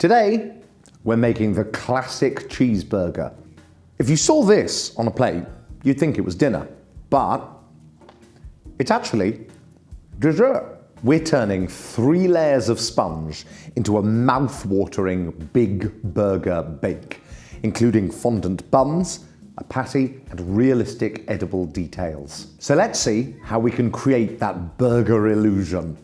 Today, we're making the classic cheeseburger. If you saw this on a plate, you'd think it was dinner, but it's actually dessert. We're turning 3 layers of sponge into a mouth-watering big burger bake, including fondant buns, a patty, and realistic edible details. So let's see how we can create that burger illusion.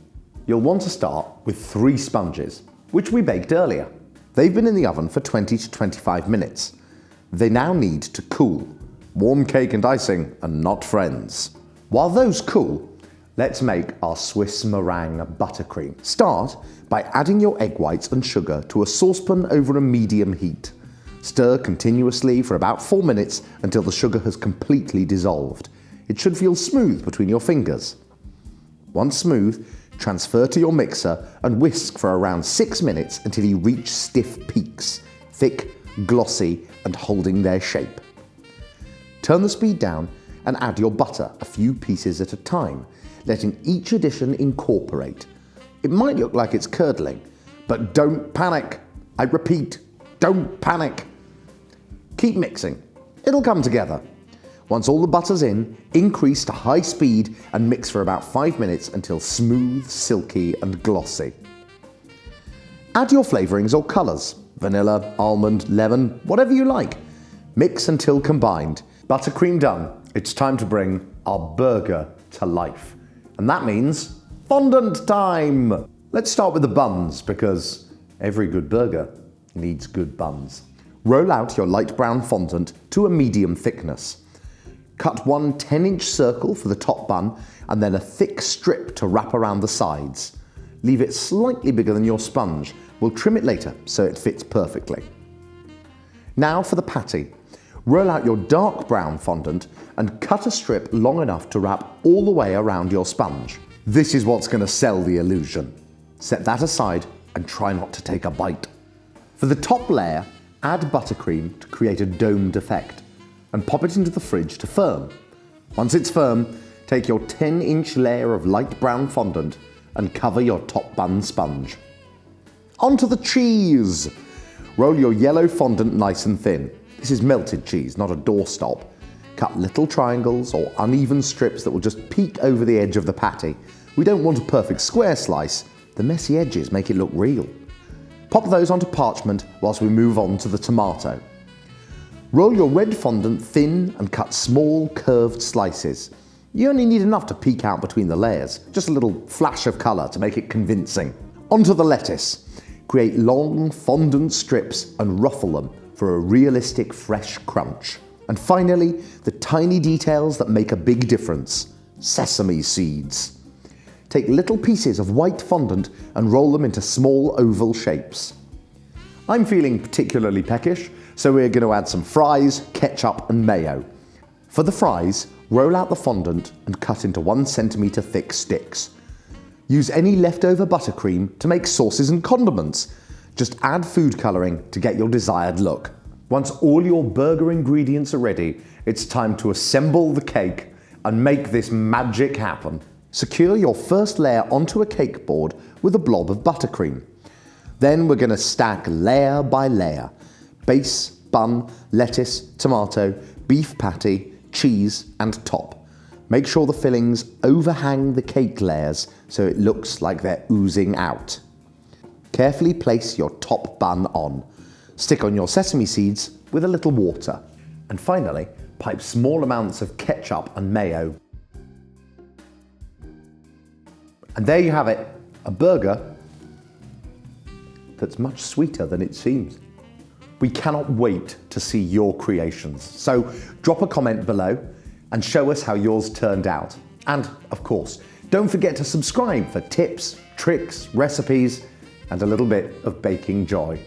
You'll want to start with 3 sponges, which we baked earlier. They've been in the oven for 20 to 25 minutes. They now need to cool. Warm cake and icing are not friends. While those cool, let's make our Swiss meringue buttercream. Start by adding your egg whites and sugar to a saucepan over a medium heat. Stir continuously for about 4 minutes until the sugar has completely dissolved. It should feel smooth between your fingers. Once smooth, transfer to your mixer and whisk for around 6 minutes until you reach stiff peaks, thick, glossy, and holding their shape. Turn the speed down and add your butter a few pieces at a time, letting each addition incorporate. It might look like it's curdling, but don't panic. I repeat, don't panic. Keep mixing. It'll come together. Once all the butter's in, increase to high speed and mix for about 5 minutes until smooth, silky, and glossy. Add your flavorings or colors, vanilla, almond, lemon, whatever you like. Mix until combined. Buttercream done. It's time to bring our burger to life. And that means fondant time! Let's start with the buns, because every good burger needs good buns. Roll out your light brown fondant to a medium thickness. Cut one 10-inch circle for the top bun and then a thick strip to wrap around the sides. Leave it slightly bigger than your sponge. We'll trim it later so it fits perfectly. Now for the patty. Roll out your dark brown fondant and cut a strip long enough to wrap all the way around your sponge. This is what's going to sell the illusion. Set that aside and try not to take a bite. For the top layer, add buttercream to create a domed effect and pop it into the fridge to firm. Once it's firm, take your 10-inch layer of light brown fondant and cover your top bun sponge. Onto the cheese! Roll your yellow fondant nice and thin. This is melted cheese, not a doorstop. Cut little triangles or uneven strips that will just peek over the edge of the patty. We don't want a perfect square slice. The messy edges make it look real. Pop those onto parchment whilst we move on to the tomato. Roll your red fondant thin and cut small curved slices. You only need enough to peek out between the layers, just a little flash of colour to make it convincing. Onto the lettuce. Create long fondant strips and ruffle them for a realistic fresh crunch. And finally, the tiny details that make a big difference. Sesame seeds. Take little pieces of white fondant and roll them into small oval shapes. I'm feeling particularly peckish, so we're going to add some fries, ketchup and mayo. For the fries, roll out the fondant and cut into 1 centimetre thick sticks. Use any leftover buttercream to make sauces and condiments. Just add food colouring to get your desired look. Once all your burger ingredients are ready, it's time to assemble the cake and make this magic happen. Secure your first layer onto a cake board with a blob of buttercream. Then we're going to stack layer by layer. Base, bun, lettuce, tomato, beef patty, cheese and top. Make sure the fillings overhang the cake layers so it looks like they're oozing out. Carefully place your top bun on. Stick on your sesame seeds with a little water. And finally, pipe small amounts of ketchup and mayo. And there you have it, a burger that's much sweeter than it seems. We cannot wait to see your creations. So drop a comment below and show us how yours turned out. And of course, don't forget to subscribe for tips, tricks, recipes, and a little bit of baking joy.